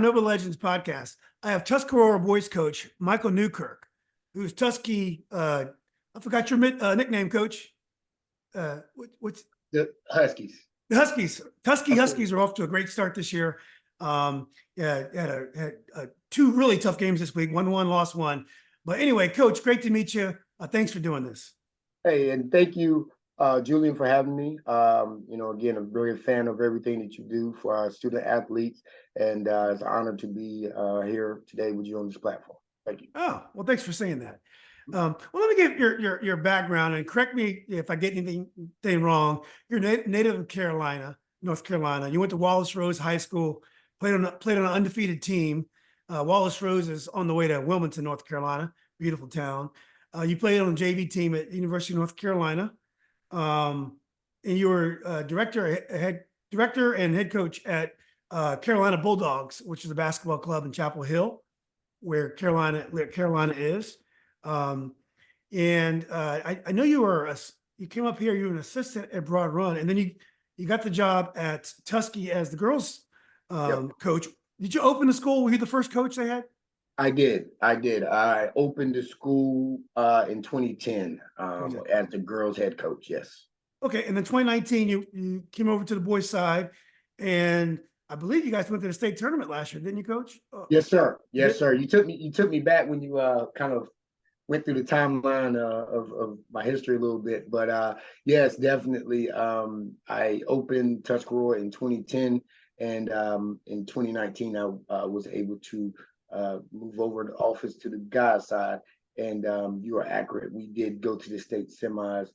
Nova Legends podcast. I have Tuscarora boys coach Michael Newkirk, who's Tusky. I forgot your nickname, coach. What's The Huskies. the Huskies? Tusky Okay. Huskies are off to a great start this year. Yeah, had two really tough games this week. Won one, lost one. But anyway, coach, great to meet you. Thanks for doing this. Hey, and thank you, Julian, for having me. Again, I'm very fan of everything that you do for our student athletes, and it's an honor to be here today with you on this platform. Thank you. Oh, well, thanks for saying that. Well, let me get your background and correct me if I get anything wrong. You're native of Carolina, North Carolina. You went to Wallace Rose High School, played on an undefeated team. Wallace Rose is on the way to Wilmington, North Carolina, beautiful town. You played on the JV team at University of North Carolina, and you were director and head coach at Carolina Bulldogs, which is a basketball club in Chapel Hill, where Carolina is. I know you came up here, you were an assistant at Broad Run, and then you got the job at Tuskegee as the girls coach. Did you open the school? Were you the first coach they had? I did. I opened the school in 2010 as the girls head coach. Yes. Okay, and then 2019 you came over to the boys side, and I believe you guys went to the state tournament last year, didn't you, Coach? Yes, sir. Yes, sir. You took me back when you kind of went through the timeline of my history a little bit, but yes, definitely. I opened Tuscarora in 2010, and in 2019 I was able to move over the office to the guys side, and you are accurate. We did go to the state semis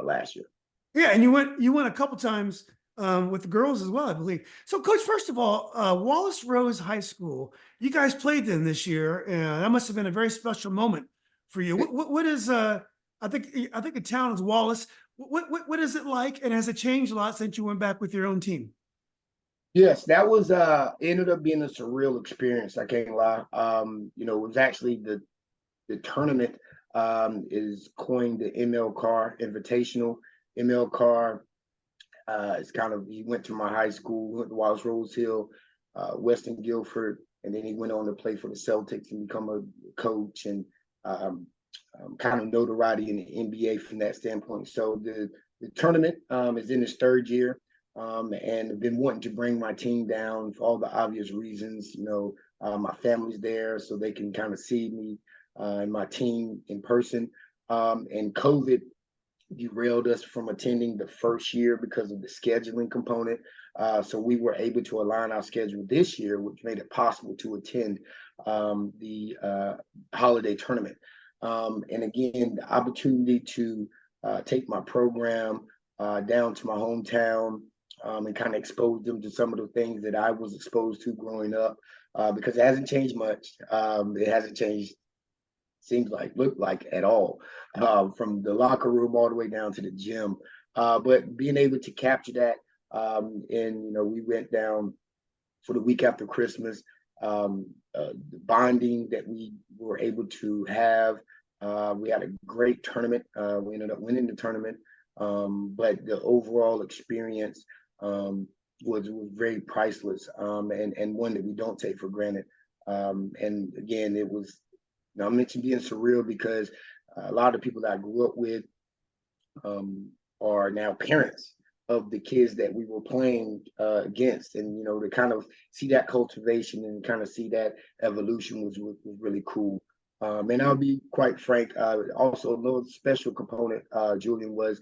last year. Yeah, and you went a couple times with the girls as well, I believe. So, Coach, first of all, Wallace Rose High School, you guys played them this year, and that must have been a very special moment for you. What is I think the town is Wallace. What is it like, and has it changed a lot since you went back with your own team? Yes, that was ended up being a surreal experience. I can't lie. It was actually the tournament is coined the ML Carr Invitational. ML Carr is kind of, he went to my high school, went to Wallace Rose Hill, Weston Guilford, and then he went on to play for the Celtics and become a coach and kind of notoriety in the NBA from that standpoint. So the tournament is in its third year, and I've been wanting to bring my team down for all the obvious reasons. My family's there, so they can kind of see me and my team in person. And COVID derailed us from attending the first year because of the scheduling component. So we were able to align our schedule this year, which made it possible to attend the holiday tournament. And again, the opportunity to take my program down to my hometown and kind of expose them to some of the things that I was exposed to growing up, because it hasn't changed much. It hasn't changed, looked like at all, from the locker room all the way down to the gym. But being able to capture that, and we went down for the week after Christmas. The bonding that we were able to have, we had a great tournament. We ended up winning the tournament, but the overall experience was very priceless, and one that we don't take for granted. And again, it was. Now, I mentioned being surreal because a lot of people that I grew up with are now parents of the kids that we were playing against, and to kind of see that cultivation and kind of see that evolution was really cool. And I'll be quite frank. Also, another special component, Julian, was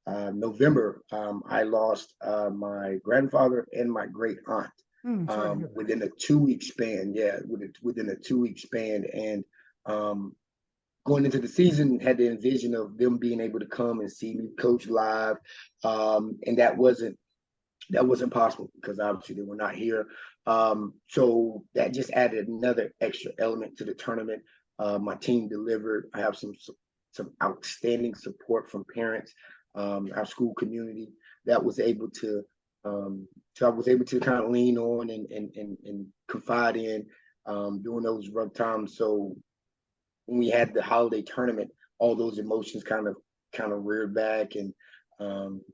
November. I lost my grandfather and my great aunt within a 2-week span. Yeah, within a 2-week span, and going into the season, had the envision of them being able to come and see me coach live, and that wasn't possible because obviously they were not here. So that just added another extra element to the tournament. My team delivered. I have some outstanding support from parents, our school community that was able to. So I was able to kind of lean on and confide in during those rough times. So when we had the holiday tournament, all those emotions kind of reared back, and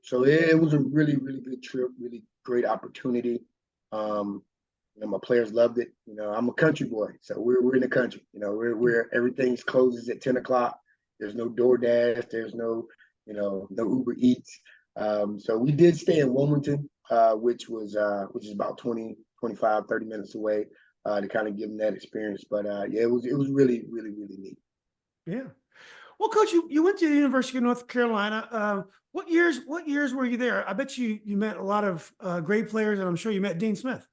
so it was a really good trip, really great opportunity. my players loved it. I'm a country boy, so we're in the country. We're everything's closes at 10 o'clock. There's no DoorDash. There's no Uber Eats. So we did stay in Wilmington, which is about 20, 25, 30 minutes away, to kind of give them that experience. But yeah, it was really, really, really neat. Yeah. Well, Coach, you went to the University of North Carolina. What years were you there? I bet you met a lot of great players, and I'm sure you met Dean Smith.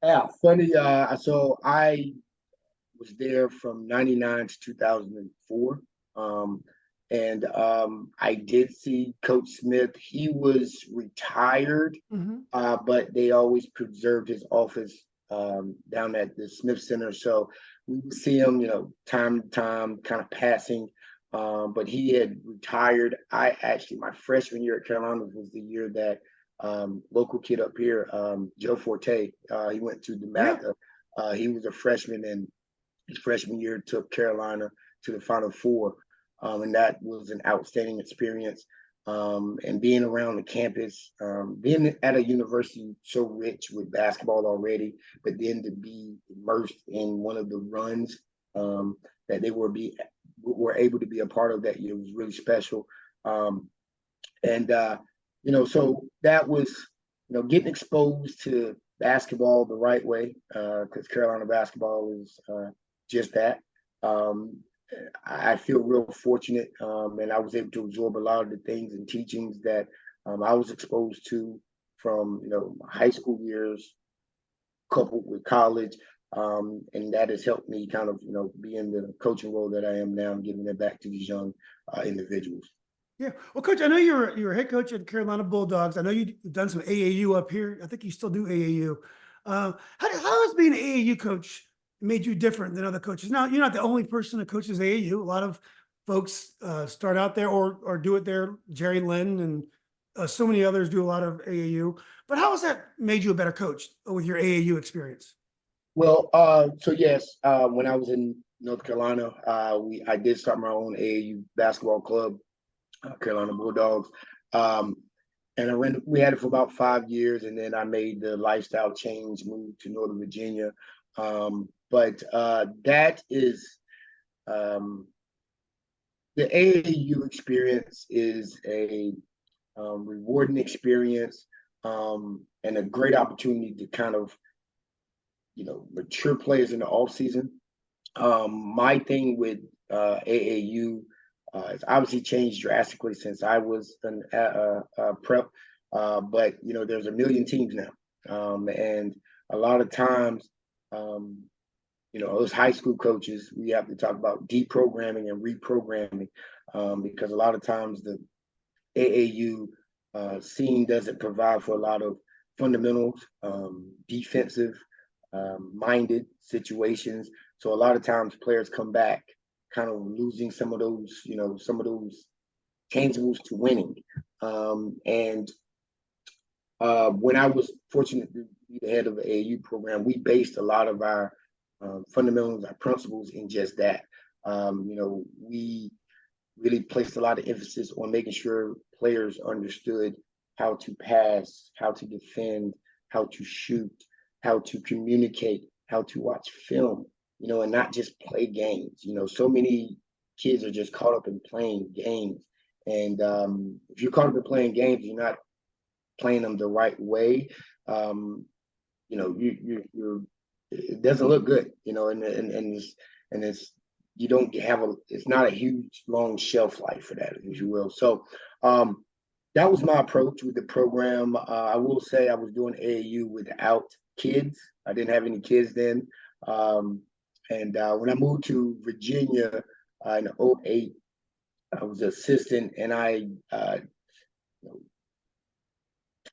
Yeah, funny. So I was there from '99 to 2004. And I did see Coach Smith. He was retired, Hmm. but they always preserved his office down at the Smith Center. So we would see him, time to time, kind of passing. But he had retired. My freshman year at Carolina was the year that local kid up here, Joe Forte, he went to Yeah. DeMatha. He was a freshman, and his freshman year took Carolina to the Final Four. And that was an outstanding experience. And being around the campus, being at a university so rich with basketball already, but then to be immersed in one of the runs that they were able to be a part of that year was really special. And so that was getting exposed to basketball the right way, because Carolina basketball is just that. Um, I feel real fortunate, and I was able to absorb a lot of the things and teachings that I was exposed to from my high school years, coupled with college, and that has helped me kind of be in the coaching role that I am now, and giving it back to these young individuals. Yeah. Well, Coach, I know you're a head coach at Carolina Bulldogs. I know you've done some AAU up here. I think you still do AAU. How has being an AAU coach made you different than other coaches? Now, you're not the only person that coaches AAU. A lot of folks start out there or do it there. Jerry Lynn and so many others do a lot of AAU. But how has that made you a better coach with your AAU experience? Well, so yes, when I was in North Carolina, I did start my own AAU basketball club, Carolina Bulldogs. Um, and we had it for about 5 years, and then I made the lifestyle change, moved to Northern Virginia. But that is the AAU experience is a rewarding experience, and a great opportunity to kind of mature players in the off season. My thing with AAU it's obviously changed drastically since I was an prep, but there's a million teams now, and a lot of times, um, those high school coaches, we have to talk about deprogramming and reprogramming, because a lot of times the AAU scene doesn't provide for a lot of fundamentals, defensive minded situations. So a lot of times players come back kind of losing some of those tangibles to winning. And when I was fortunate to be the head of the AAU program, we based a lot of our fundamentals, our principles in just that. We really placed a lot of emphasis on making sure players understood how to pass, how to defend, how to shoot, how to communicate, how to watch film, and not just play games. So many kids are just caught up in playing games. And if you're caught up in playing games, you're not playing them the right way. You're it doesn't look good, and it's you don't have it's not a huge long shelf life for that, if you will. So that was my approach with the program. I will say I was doing AAU without kids. I didn't have any kids then. And when I moved to Virginia in '08, I was an assistant, and I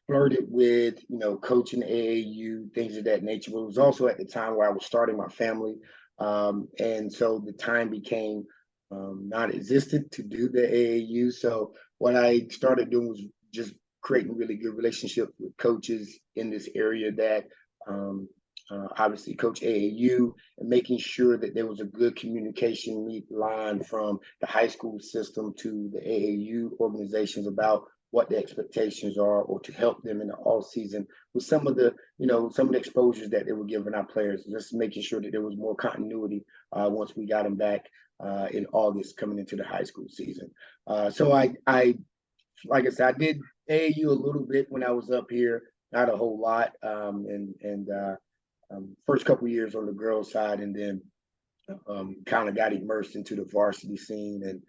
flirted with, coaching AAU, things of that nature. But it was also at the time where I was starting my family. And so the time became not existent to do the AAU. So what I started doing was just creating really good relationships with coaches in this area that obviously coach AAU, and making sure that there was a good communication line from the high school system to the AAU organizations about what the expectations are, or to help them in the off season with some of the, some of the exposures that they were giving our players, just making sure that there was more continuity once we got them back in August coming into the high school season. So I, like I said, I did AAU a little bit when I was up here, not a whole lot, first couple years on the girls' side, and then kind of got immersed into the varsity scene. And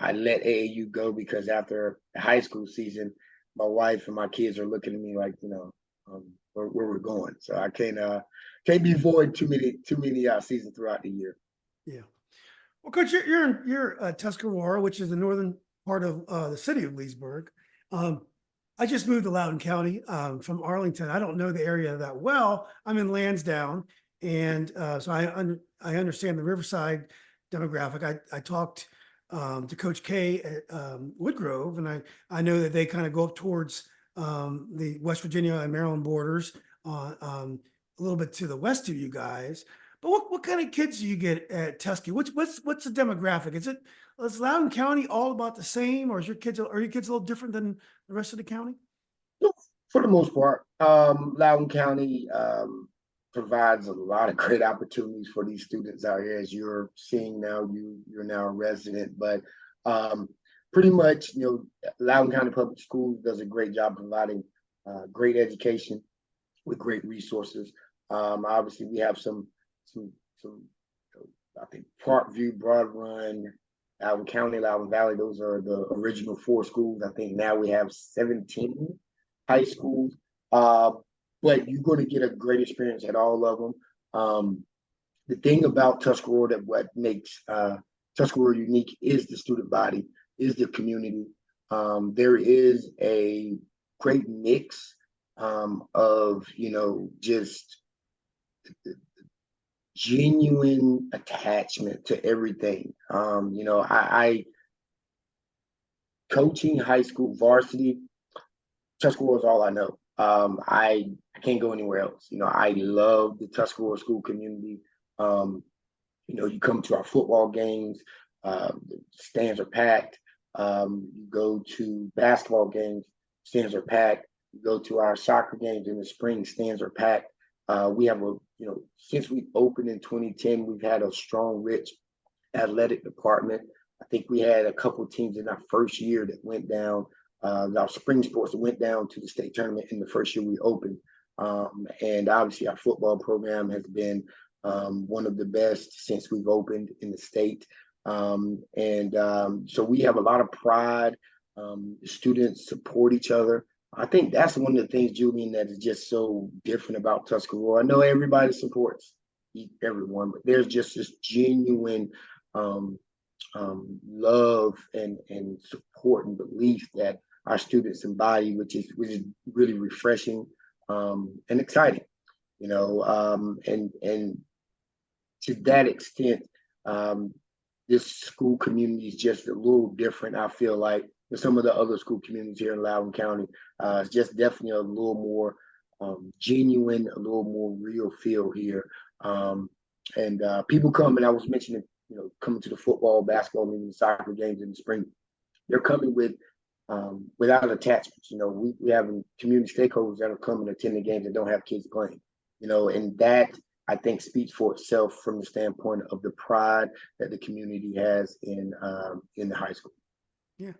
I let AAU go because after the high school season, my wife and my kids are looking at me like, where we're going. So I can't be void too many seasons throughout the year. Yeah. Well, Coach, you're Tuscarora, which is the northern part of the city of Leesburg. I just moved to Loudoun County from Arlington. I don't know the area that well. I'm in Lansdowne, and so I understand the Riverside demographic. I talked to Coach K at Woodgrove, and I know that they kind of go up towards the West Virginia and Maryland borders, a little bit to the west of you guys. But what kind of kids do you get at Tusky? What's the demographic? Is Loudoun County all about the same, or are your kids a little different than the rest of the county? For the most part, Loudoun County provides a lot of great opportunities for these students out here, as you're seeing now. You're now a resident, but pretty much, Loudoun County Public Schools does a great job providing great education with great resources. Obviously, we have some I think Parkview, Broad Run, Loudoun County, Loudoun Valley. Those are the original 4 schools. I think now we have 17 high schools, but you're going to get a great experience at all of them. The thing about Tuscarora, that what makes Tuscarora unique, is the student body, is the community. There is a great mix of, just genuine attachment to everything. I coaching high school varsity, Tuscarora is all I know. I can't go anywhere else. I love the Tuscarora school community. You come to our football games, the stands are packed. You go to basketball games, stands are packed. You go to our soccer games in the spring, stands are packed. We have since we opened in 2010, we've had a strong, rich athletic department. I think we had a couple of teams in our first year that went down. Our spring sports went down to the state tournament in the first year we opened. And obviously our football program has been one of the best since we've opened in the state. So we have a lot of pride. Students support each other. I think that's one of the things, Julian, that is just so different about Tuscarora. I know everybody supports everyone, but there's just this genuine love and support and belief that our students embody, which is really refreshing and exciting. And to that extent, this school community is just a little different, I feel like, than some of the other school communities here in Loudoun County. It's just definitely a little more genuine, a little more real feel here. And people come, and I was mentioning, coming to the football, basketball, and soccer games in the spring. They're coming without attachments. We have community stakeholders that are coming to attend the games that don't have kids playing. And that, I think, speaks for itself from the standpoint of the pride that the community has in the high school. Yeah.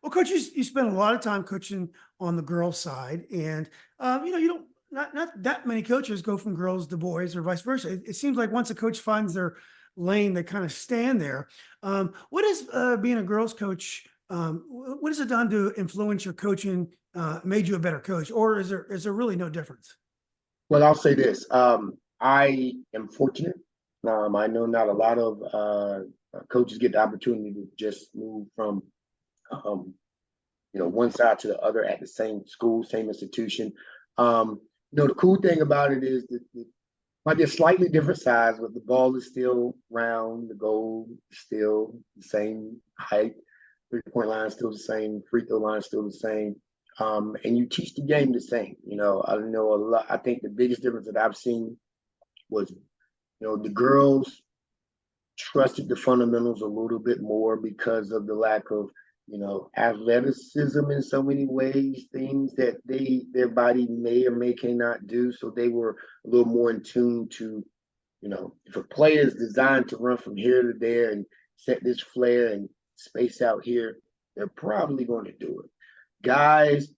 Well, Coach, you spend a lot of time coaching on the girls' side, and you don't not that many coaches go from girls to boys or vice versa. It seems like once a coach finds their lane, they kind of stand there. What is being a girls' coach? What has it done to influence your coaching? Made you a better coach, or is there really no difference? Well, I'll say this: I am fortunate. I know not a lot of coaches get the opportunity to just move from one side to the other at the same school, same institution. The cool thing about it is that it might be a slightly different size, but the ball is still round, the goal is still the same height, 3-point line is still the same, free throw line is still the same. And you teach the game the same. I know a lot. I think the biggest difference that I've seen was, the girls trusted the fundamentals a little bit more because of the lack of athleticism in so many ways, things that their body may or may cannot do. So they were a little more in tune to, if a player is designed to run from here to there and set this flare and space out here, they're probably going to do it. Guys,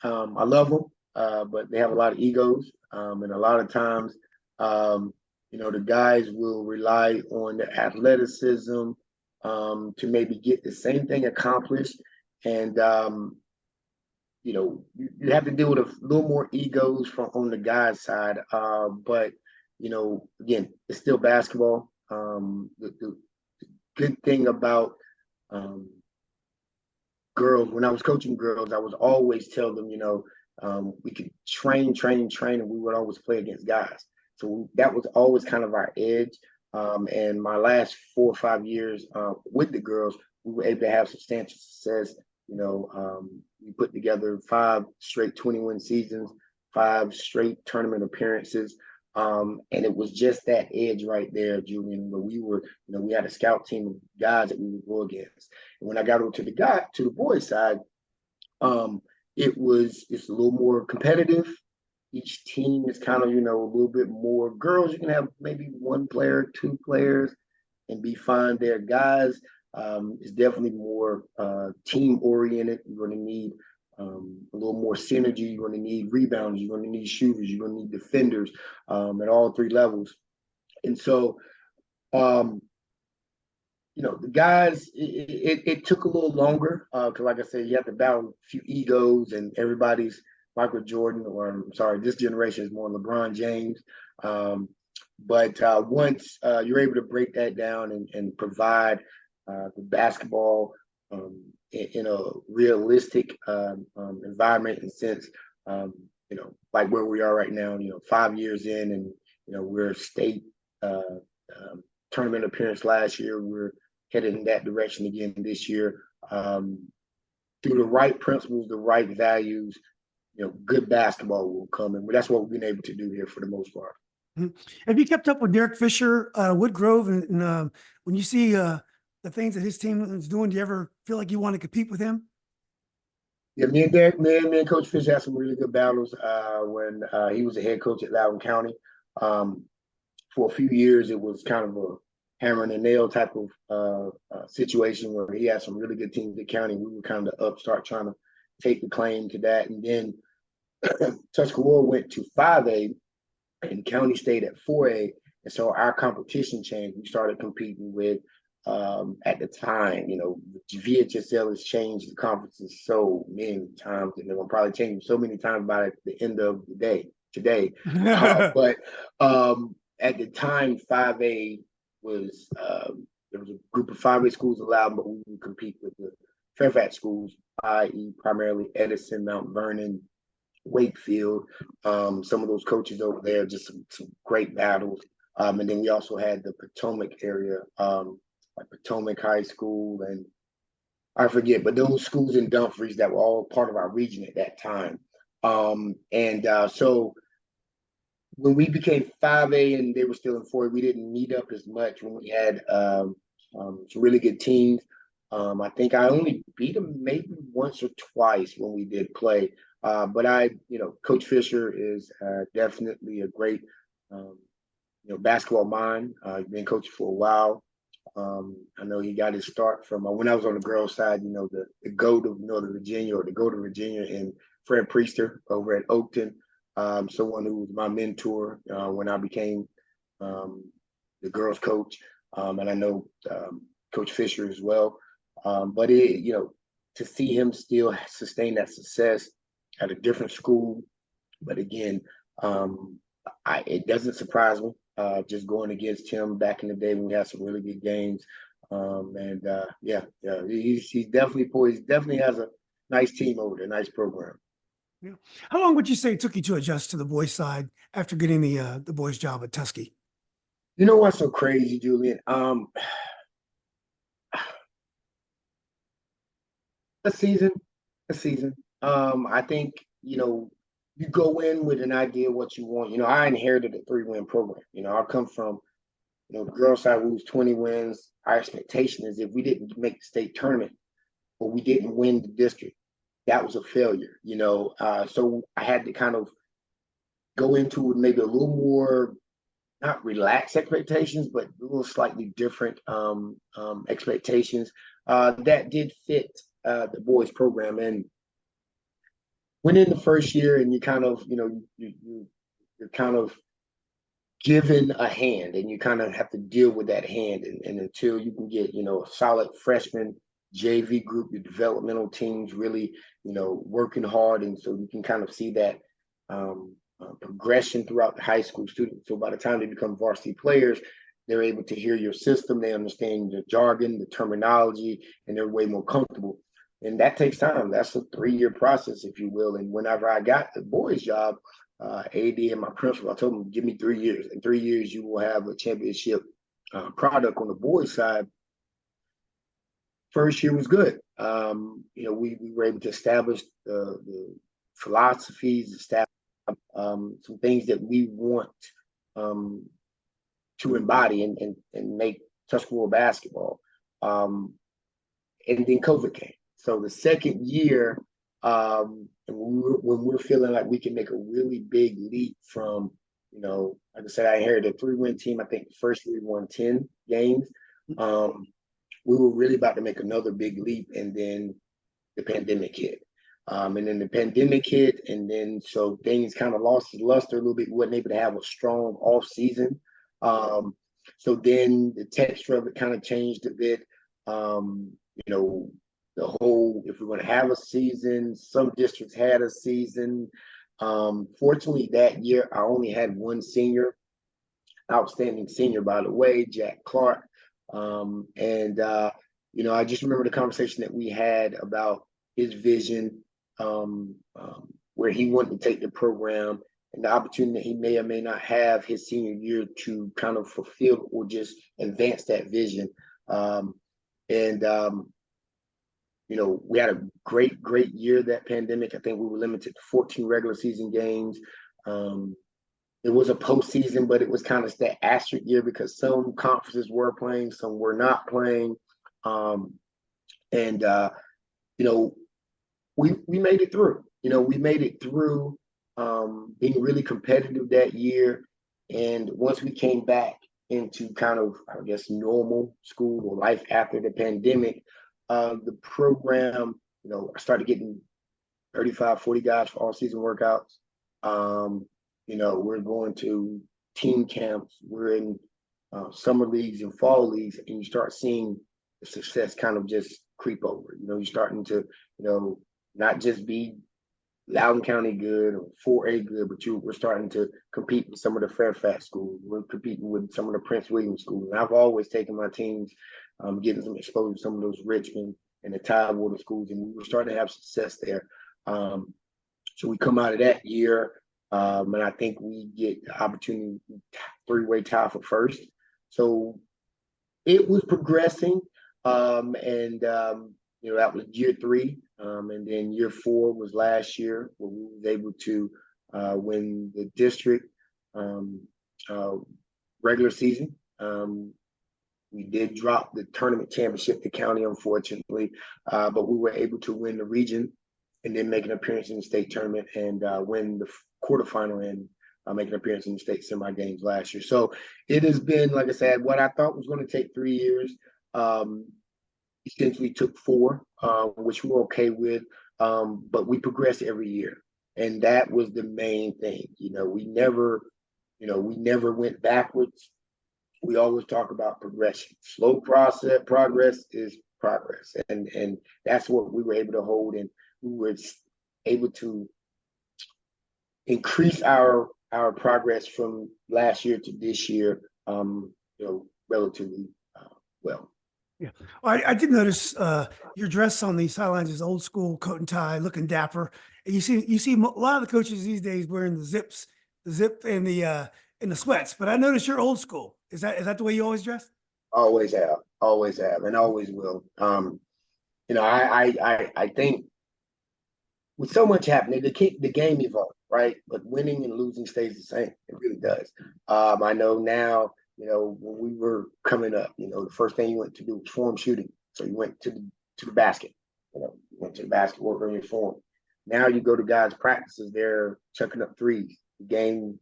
I love them, but they have a lot of egos, and a lot of times, the guys will rely on the athleticism to maybe get the same thing accomplished, and you have to deal with a little more egos from on the guys' side. But again, it's still basketball. The good thing about girls, when I was coaching girls, I was always tell them, we could train, and we would always play against guys. So that was always kind of our edge. And my last 4 or 5 years with the girls, we were able to have substantial success. We put together 5 straight 21 seasons, 5 straight tournament appearances. And it was just that edge right there, Julian, where we had a scout team of guys that we would go against. And when I got over to the boys' side, it's a little more competitive. Each team is kind of, a little bit more. Girls, you can have maybe 1 player, 2 players, and be fine there. Guys, it's definitely more team oriented. You're going to need a little more synergy. You're going to need rebounds. You're going to need shooters. You're going to need defenders at all 3 levels. And so, the guys, it took a little longer because, like I said, you have to battle a few egos, and everybody's Michael Jordan, or I'm sorry, this generation is more LeBron James. But once you're able to break that down and provide the basketball in a realistic environment and sense, like where we are right now, 5 years in, and we're state tournament appearance last year. We're headed in that direction again this year. Through the right principles, the right values, good basketball will come, and that's what we've been able to do here for the most part. Have you kept up with Derek Fisher, Woodgrove, and when you see the things that his team is doing, do you ever feel like you want to compete with him? Yeah, me and Derek, me and Coach Fisher had some really good battles when he was a head coach at Loudoun County. For a few years, it was kind of a hammer and a nail type of situation where he had some really good teams at county. We were kind of the upstart trying to take the claim to that. And then Tuscarora went to 5A and county stayed at 4A. And so our competition changed. We started competing with, at the time, VHSL has changed the conferences so many times, and they're going to probably change so many times by the end of the day today. But at the time, 5A was, there was a group of 5A schools allowed, but we would compete with the Fairfax schools, i.e. primarily Edison, Mount Vernon, Wakefield, some of those coaches over there, just some great battles. And then we also had the Potomac area, like Potomac High School, and I forget, but those schools in Dumfries that were all part of our region at that time. So when we became 5A and they were still in 4A, we didn't meet up as much when we had some really good teams. I think I only beat them maybe once or twice when we did play. But Coach Fisher is definitely a great, basketball mind. He's been coaching for a while. I know he got his start from when I was on the girls' side, the GOAT of Northern Virginia, or the GOAT of Virginia, and Fred Priester over at Oakton. Someone who was my mentor when I became the girls' coach. And I know Coach Fisher as well. But to see him still sustain that success at a different school, but again, it doesn't surprise me. Just going against him back in the day when we had some really good games, he's definitely poised. He definitely has a nice team over there, nice program. Yeah. How long would you say it took you to adjust to the boys' side after getting the boys' job at Tuskegee? You know what's so crazy, Julian? A season. I think, you go in with an idea of what you want. I inherited a 3-win program. I come from, the girls' side, we was 20 wins. Our expectation is if we didn't make the state tournament, but we didn't win the district. That was a failure, so I had to kind of go into it maybe a little more, not relaxed expectations, but a little slightly different expectations that did fit the boys program. And went in the first year, and you kind of, you're kind of given a hand, and you kind of have to deal with that hand, and until you can get, a solid freshman JV group, your developmental teams really, working hard, and so you can kind of see that progression throughout the high school students. So by the time they become varsity players, they're able to hear your system, they understand the jargon, the terminology, and they're way more comfortable. And that takes time. That's a 3-year process, if you will. And whenever I got the boys' job, AD and my principal, I told them, give me 3 years. In 3 years, you will have a championship product on the boys' side. First year was good. We were able to establish the philosophies, establish some things that we want to embody and make Tuscarora basketball. And then COVID came. So the second year, when we're feeling like we can make a really big leap from, like I said, I inherited a 3-win team. I think the first year we won 10 games. We were really about to make another big leap, and then the pandemic hit. And then the pandemic hit, and then so things kind of lost its luster a little bit. We wasn't able to have a strong off season. So then the texture of it kind of changed a bit. The whole, if we're going to have a season, some districts had a season. Fortunately, that year I only had one senior, outstanding senior, by the way, Jack Clark. I just remember the conversation that we had about his vision, where he wanted to take the program, and the opportunity that he may or may not have his senior year to kind of fulfill or just advance that vision. We had a great year that pandemic. I think we were limited to 14 regular season games. It was a postseason, but it was kind of that asterisk year because some conferences were playing, some were not playing. We made it through. We made it through being really competitive that year. And once we came back into kind of, I guess, normal school or life after the pandemic, the program, I started getting 35, 40 guys for all season workouts. We're going to team camps. We're in summer leagues and fall leagues, and you start seeing the success kind of just creep over. You're starting to, not just be Loudoun County good or 4A good, but we're starting to compete with some of the Fairfax schools. We're competing with some of the Prince William schools. And I've always taken my teams, getting some exposure to some of those Richmond and the Tidewater schools, and we were starting to have success there. So we come out of that year, and I think we get the opportunity, 3-way tie for first. So it was progressing, that was year 3. And then year 4 was last year, where we was able to win the district regular season. We did drop the tournament championship to county, unfortunately, but we were able to win the region and then make an appearance in the state tournament and win the quarterfinal and make an appearance in the state semi games last year. So it has been, like I said, what I thought was going to take 3 years. Essentially took 4, which we're okay with, but we progressed every year, and that was the main thing. We never went backwards. We always talk about progression. Slow progress is progress, and that's what we were able to hold, and we were able to increase our progress from last year to this year, relatively well. Yeah, I did notice your dress on the sidelines is old school, coat and tie, looking dapper. And you see a lot of the coaches these days wearing the zip and the sweats. But I noticed you're old school. Is that the way you always dress? Always have, and always will. I think with so much happening, the game evolved, right? But winning and losing stays the same. It really does. I know now. When we were coming up, the first thing you went to do was form shooting. So you went to the basket. went to the basketball room uniform. Now you go to guys' practices, they're chucking up threes. The game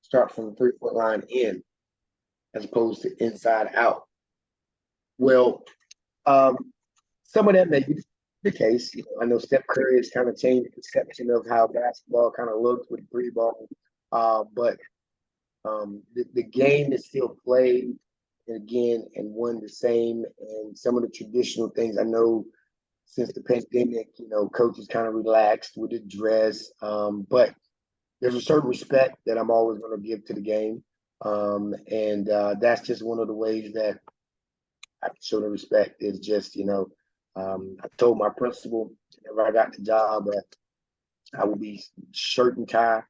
starts from the 3-point line in, as opposed to inside out. Well, some of that may be the case. I know Steph Curry has kind of changed the perception of how basketball kind of looks with the three ball, but the game is still played again and one the same. And some of the traditional things I know since the pandemic, coaches kind of relaxed with the dress, but there's a certain respect that I'm always going to give to the game, and that's just one of the ways that I can show the respect. Is just I told my principal whenever I got the job that I would be shirt and tie,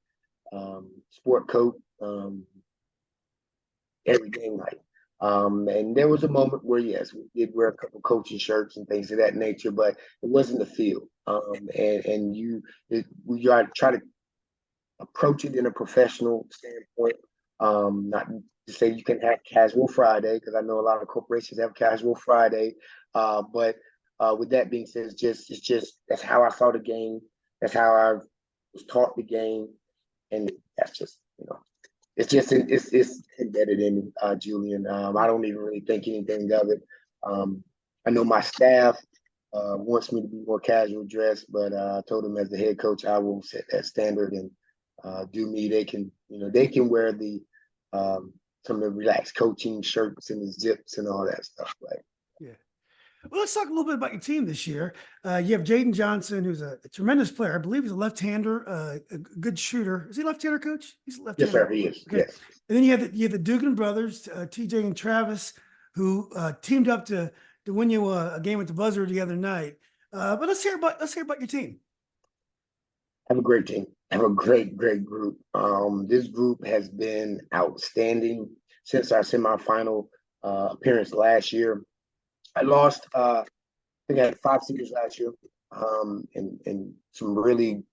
sport coat, every game night. And there was a moment where, yes, we did wear a couple coaching shirts and things of that nature, but it wasn't the field. We try to approach it in a professional standpoint. Not to say you can have casual Friday, because I know a lot of corporations have casual Friday. But with that being said, it's just that's how I saw the game. That's how I was taught the game, and that's just it's embedded in me, Julian. I don't even really think anything of it. I know my staff wants me to be more casual dressed, but I told them as the head coach, I will set that standard and do me. They can wear the some of the relaxed coaching shirts and the zips and all that stuff. Right? Yeah. Well, let's talk a little bit about your team this year. You have Jaden Johnson, who's a tremendous player. I believe he's a left-hander, a good shooter. Is he a left-hander, coach? He's a left-hander. Yes, sir. He is. Okay. Yes. And then you have the Dugan brothers, TJ and Travis, who teamed up to win you a game at the buzzer the other night. But let's hear about your team. I have a great team. I have a great group. This group has been outstanding since our semifinal appearance last year. I lost, I think I had 5 seniors last year, and some really,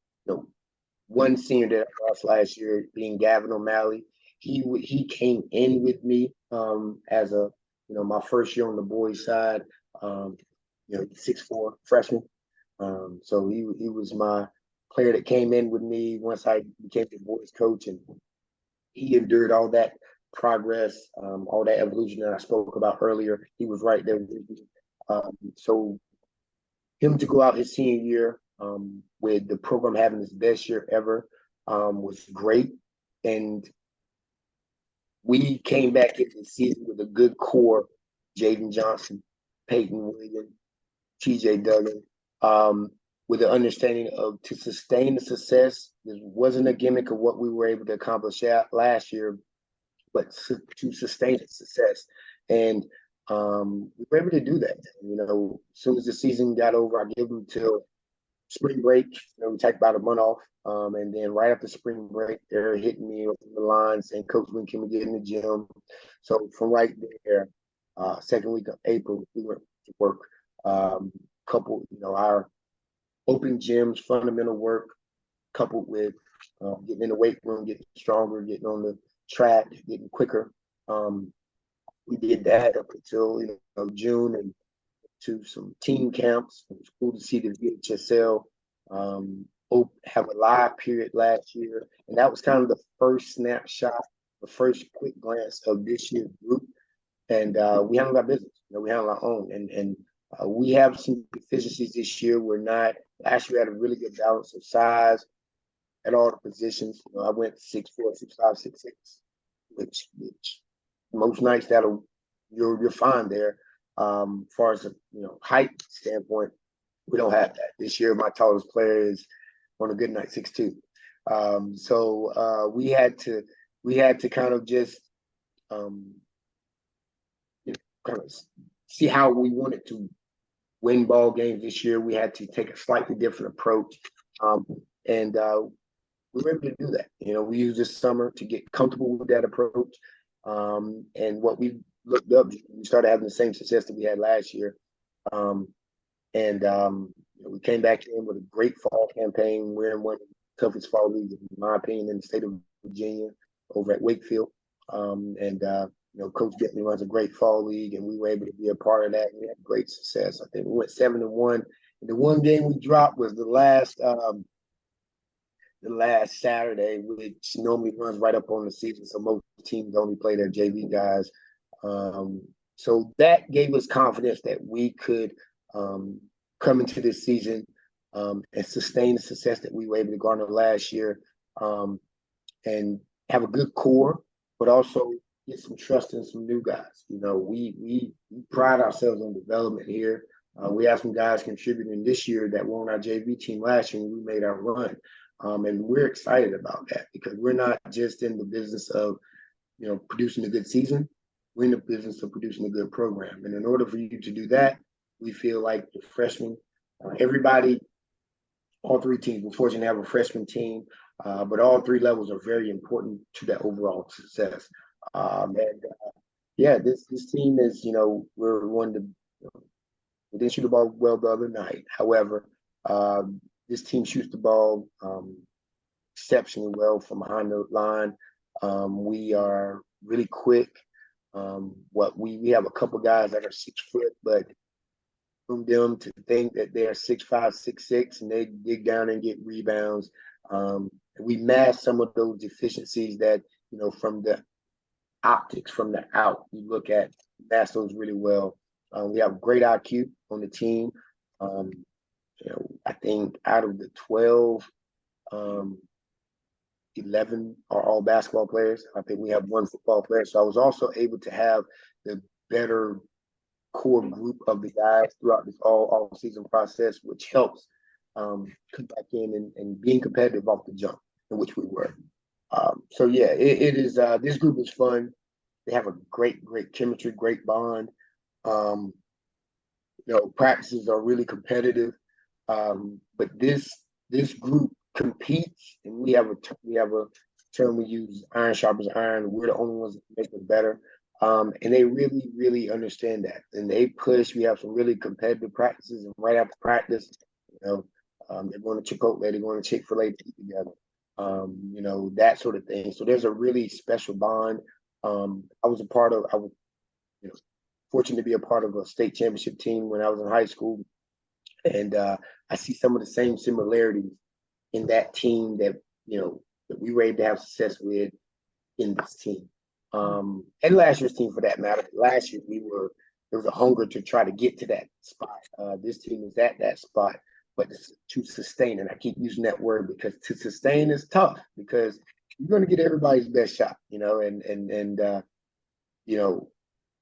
one senior that I lost last year being Gavin O'Malley. He came in with me as a, my first year on the boys' side, 6'4" freshman. So he was my player that came in with me once I became the boys' coach, and he endured all that progress, all that evolution that I spoke about earlier. He was right there with me. So him to go out his senior year with the program having his best year ever was great. And we came back into the season with a good core: Jaden Johnson, Peyton Williams, TJ Duggan, with the understanding of to sustain the success. This wasn't a gimmick of what we were able to accomplish last year, but to sustain its success. And we were able to do that. As soon as the season got over, I gave them till spring break. We take about a month off. And then right after spring break, they're hitting me up the line saying, "Coach, when can we get in the gym?" So from right there, second week of April, we went to work. Our open gyms, fundamental work, coupled with getting in the weight room, getting stronger, getting on the track, getting quicker. We did that up until June, and to some team camps. It was cool to see the VHSL have a live period last year, and that was kind of the first snapshot, the first quick glance of this year's group. And we handled our business. We handled our own, and we have some deficiencies this year. We're not. Last year we had a really good balance of size at all the positions. I went 6'4", 6'5", 6'6", which most nights you're fine there. As far as height standpoint, we don't have that. This year my tallest player is on a good night 6'2". So we had to kind of just kind of see how we wanted to win ball games this year. We had to take a slightly different approach, and we were able to do that. We used this summer to get comfortable with that approach, and what we looked up, we started having the same success that we had last year, and we came back in with a great fall campaign. We're in one of the toughest fall leagues, in my opinion, in the state of Virginia, over at Wakefield, Coach definitely runs a great fall league, and we were able to be a part of that. And we had great success. I think we went 7-1 The one game we dropped was the last Saturday, which normally runs right up on the season. So most teams only play their JV guys. So that gave us confidence that we could come into this season and sustain the success that we were able to garner last year, and have a good core, but also get some trust in some new guys. You know, we pride ourselves on development here. We have some guys contributing this year that were on our JV team last year when we made our run. And we're excited about that because we're not just in the business of, you know, producing a good season. We're in the business of producing a good program. And in order for you to do that, we feel like the freshmen, everybody, all three teams, we're fortunate to have a freshman team, but all three levels are very important to that overall success. Yeah, this team is, you know, we're one to, we didn't shoot the ball well the other night. However, this team shoots the ball exceptionally well from behind the line. We are really quick. We have a couple guys that are 6 foot, but from them to think that they're 6'5", 6'6", and they dig down and get rebounds. We mask some of those deficiencies that, you know, from the optics, from the out, you look at, mask those really well. We have great IQ on the team. You know, I think out of the 12, 11 are all basketball players. I think we have one football player. So I was also able to have the better core group of the guys throughout this all season process, which helps come back in and being competitive off the jump, in which we were. So yeah, it is. This group is fun. They have a great chemistry, great bond. You know, practices are really competitive. But this group competes, and we have a term we use: iron sharpens iron. We're the only ones that make it better. And they really understand that, and they push. We have some really competitive practices, and right after practice, you know, they're going to Chipotle, they're going to Chick-fil-A together, you know, that sort of thing. So there's a really special bond. I was you know, fortunate to be a part of a state championship team when I was in high school, and I see some of the same similarities in that team that, you know, that we were able to have success with in this team. And last year's team for that matter. Last year there was a hunger to try to get to that spot. This team is at that spot, but to sustain, and I keep using that word because to sustain is tough because you're going to get everybody's best shot, you know, and you know,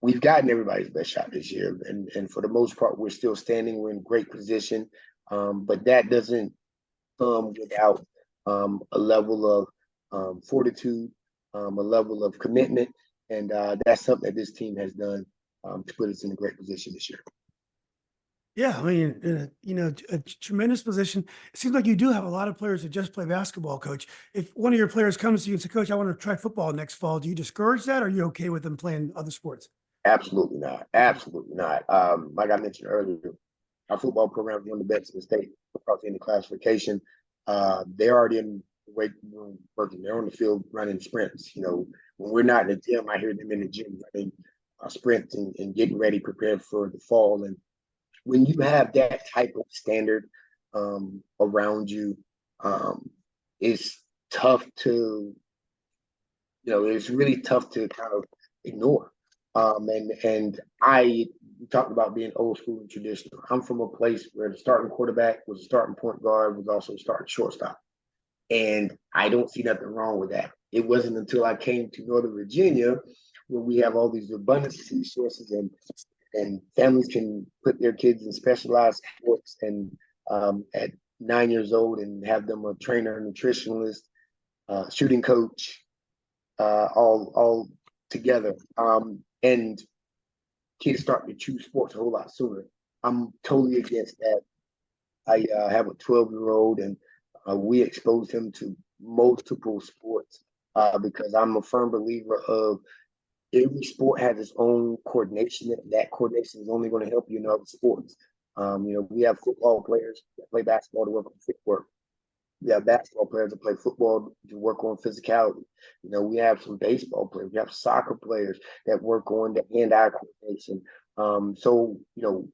we've gotten everybody's best shot this year, and for the most part, we're still standing. We're in great position, but that doesn't come without a level of fortitude, a level of commitment, and that's something that this team has done to put us in a great position this year. Yeah, I mean, you know, a tremendous position. It seems like you do have a lot of players that just play basketball, Coach. If one of your players comes to you and says, "Coach, I want to try football next fall," do you discourage that, or are you okay with them playing other sports? Absolutely not. Absolutely not. Like I mentioned earlier, our football program is one of the best in the state across any classification. They're already in the weight room working. They're on the field running sprints. You know, when we're not in the gym, I hear them in the gym running sprints and getting ready, prepared for the fall. And when you have that type of standard around you, it's tough to, you know, it's really tough to kind of ignore. And I talked about being old school and traditional. I'm from a place where the starting quarterback was a starting point guard, was also a starting shortstop. And I don't see nothing wrong with that. It wasn't until I came to Northern Virginia where we have all these abundance of resources and families can put their kids in specialized sports and at 9 years old and have them a trainer, nutritionalist, shooting coach, all together. And kids start to choose sports a whole lot sooner. I'm totally against that. I have a 12-year-old and we exposed him to multiple sports because I'm a firm believer of every sport has its own coordination. That coordination is only going to help you in other sports. You know, we have football players that play basketball to work on footwork. We have basketball players that play football to work on physicality. You know, we have some baseball players. We have soccer players that work on the hand-eye coordination. So, you know,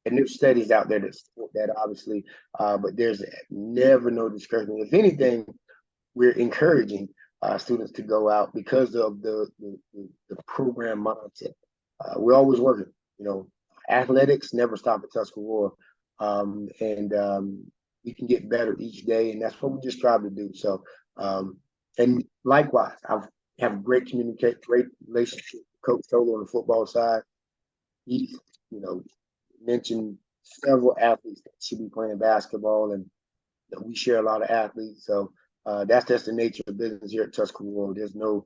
and there's studies out there that support that, obviously, but there's never no discouragement. If anything, we're encouraging students to go out because of the program mindset. We're always working. Athletics never stop at Tuscarora, and we can get better each day, and that's what we just strive to do. So, and likewise, I've have a great relationship with Coach Solo on the football side. He's, mentioned several athletes that should be playing basketball, and we share a lot of athletes. So that's just the nature of business here at Tuscarora. There's no,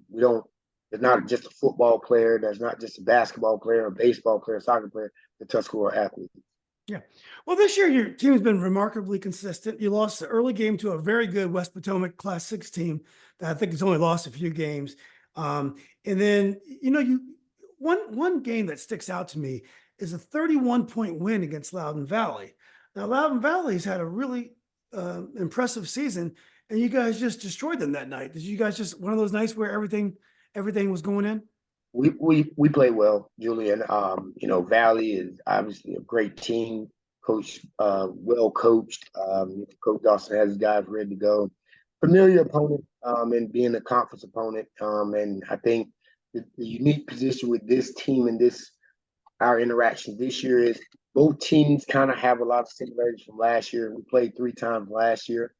we don't. There's not just a football player. There's not just a basketball player, a baseball player, a soccer player. The Tuscarora athlete. Yeah. Well, this year your team has been remarkably consistent. You lost the early game to a very good West Potomac Class 6 team that I think has only lost a few games. And then, you one game that sticks out to me is a 31-point win against Loudoun Valley. Now, Loudoun Valley's had a really impressive season, and you guys just destroyed them that night. Did you guys just one of those nights where everything was going in? We play well, Julian. Valley is obviously a great team, coach, well coached. Coach Dawson has his guys ready to go. Familiar opponent, and being a conference opponent. And I think the unique position with this team and our interaction this year is both teams kind of have a lot of similarities from last year. We played 3 times last year.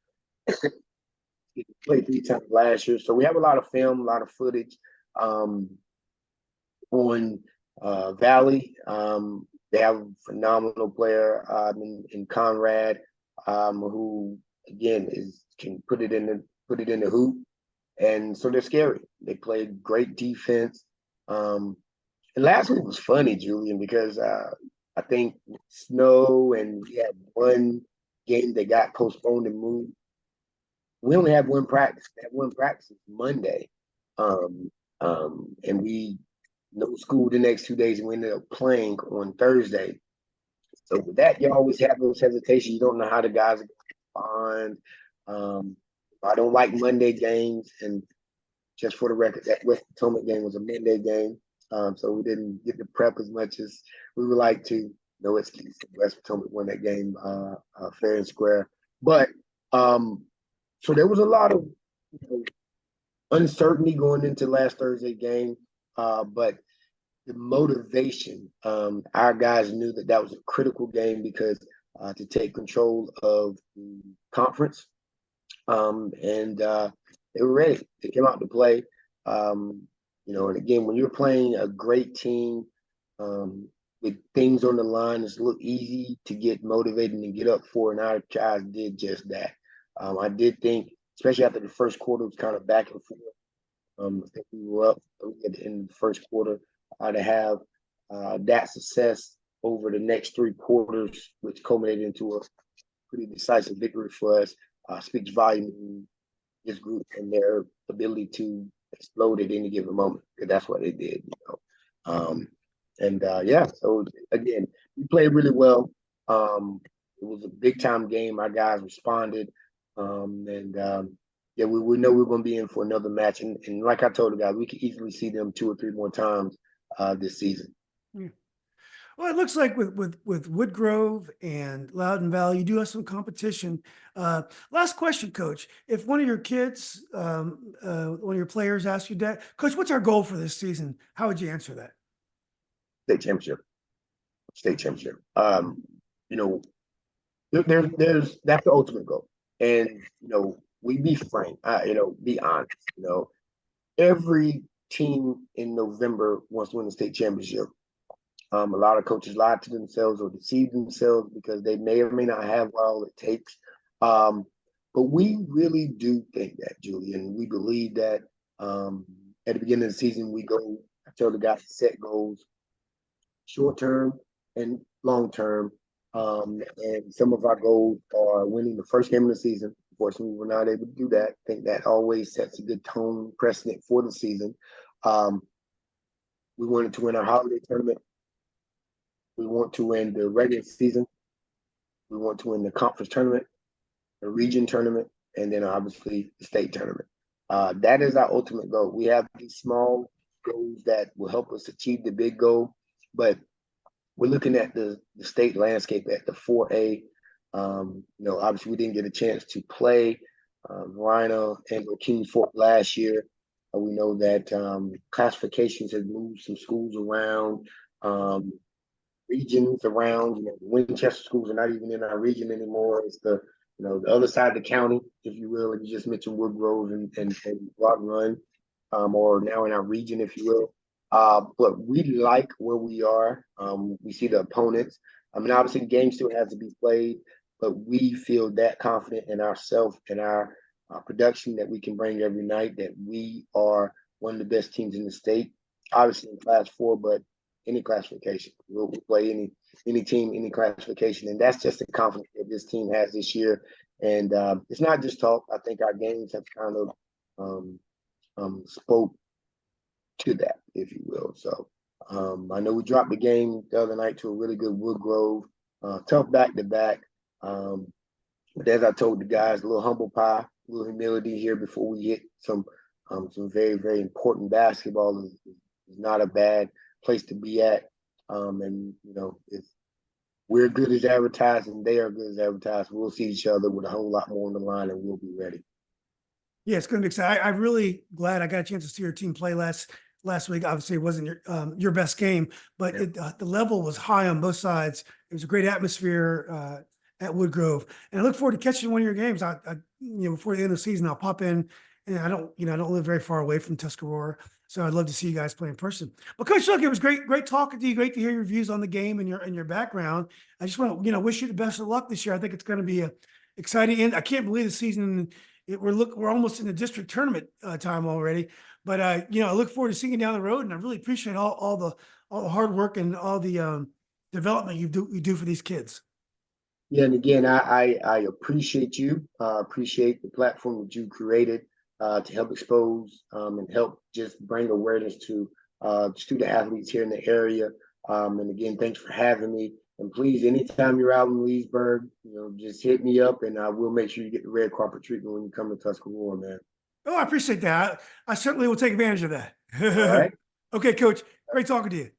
So we have a lot of film, a lot of footage. On Valley, they have a phenomenal player in Conrad, who again can put it in the hoop, and so they're scary. They played great defense. And last week was funny, Julian, because I think snow and we had one game that got postponed and moved. We only have one practice. That one practice is Monday, and we. No school the next 2 days, and we ended up playing on Thursday. So with that, you always have those hesitations. You don't know how the guys are going to respond. I don't like Monday games, and just for the record, that West Potomac game was a Monday game, so we didn't get to prep as much as we would like to. No excuse. West Potomac won that game fair and square, but so there was a lot of uncertainty going into last Thursday game. But the motivation, our guys knew that was a critical game because to take control of the conference, and they were ready. They came out to play, and again, when you're playing a great team with things on the line, it's a little easy to get motivated and get up for, and our guys did just that. I did think, especially after the first quarter, it was kind of back and forth. I think we were up at the end of the first quarter to have that success over the next 3 quarters, which culminated into a pretty decisive victory for us, speaks volume in this group and their ability to explode at any given moment, because that's what they did. So again, we played really well. It was a big time game. Our guys responded, yeah, we know we're going to be in for another match. And like I told the guys, we could easily see them 2 or 3 more times this season. Yeah. Well, it looks like with Woodgrove and Loudoun Valley, you do have some competition. Last question, Coach. If one of your kids, one of your players asked you that, Coach, what's our goal for this season? How would you answer that? State championship. There's that's the ultimate goal. And, we be frank, be honest, every team in November wants to win the state championship. A lot of coaches lie to themselves or deceive themselves because they may or may not have all it takes. But we really do think that, Julian. We believe that at the beginning of the season, I tell the guys to set goals, short term and long term. And some of our goals are winning the first game of the season. Unfortunately, we're not able to do that. I think that always sets a good tone precedent for the season. We wanted to win our holiday tournament. We want to win the regular season. We want to win the conference tournament, the region tournament, and then obviously the state tournament. That is our ultimate goal. We have these small goals that will help us achieve the big goal, but we're looking at the state landscape at the 4A. Obviously we didn't get a chance to play Rhino and King Fort last year. We know that classifications have moved some schools around, regions around. Winchester schools are not even in our region anymore. It's the other side of the county, if you will. And you just mentioned Woodgrove and Rock Run, or now in our region, if you will. But we like where we are. We see the opponents. I mean, obviously, the game still has to be played, but we feel that confident in ourselves and our production that we can bring every night, that we are one of the best teams in the state. Obviously, in Class 4, but any classification, we'll play any team, any classification, and that's just the confidence that this team has this year. And it's not just talk. I think our games have kind of spoke to that, if you will. So I know we dropped the game the other night to a really good Woodgrove, tough back to back. But as I told the guys, a little humble pie, a little humility here before we hit some very, very important basketball is not a bad place to be at. And if we're good as advertised and they are good as advertised, we'll see each other with a whole lot more on the line, and we'll be ready. Yeah, it's going to be exciting. I'm really glad I got a chance to see your team play last week. Obviously, it wasn't your best game, but the level was high on both sides. It was a great atmosphere at Woodgrove, and I look forward to catching one of your games. I before the end of the season, I'll pop in, and I don't live very far away from Tuscarora, so I'd love to see you guys play in person. But Coach, look, it was great talking to you. Great to hear your views on the game and your background. I just want to wish you the best of luck this year. I think it's going to be a exciting end. I can't believe the season. We're almost in the district tournament time already, but I look forward to seeing you down the road, and I really appreciate all the hard work and all the development you do for these kids. Yeah, and again, I appreciate you. Appreciate the platform that you created to help expose and help just bring awareness to student athletes here in the area. And again, thanks for having me. And please, anytime you're out in Leesburg, just hit me up, and I will make sure you get the red carpet treatment when you come to Tuscarora, man. Oh, I appreciate that. I certainly will take advantage of that. All right. Okay, Coach. Great talking to you.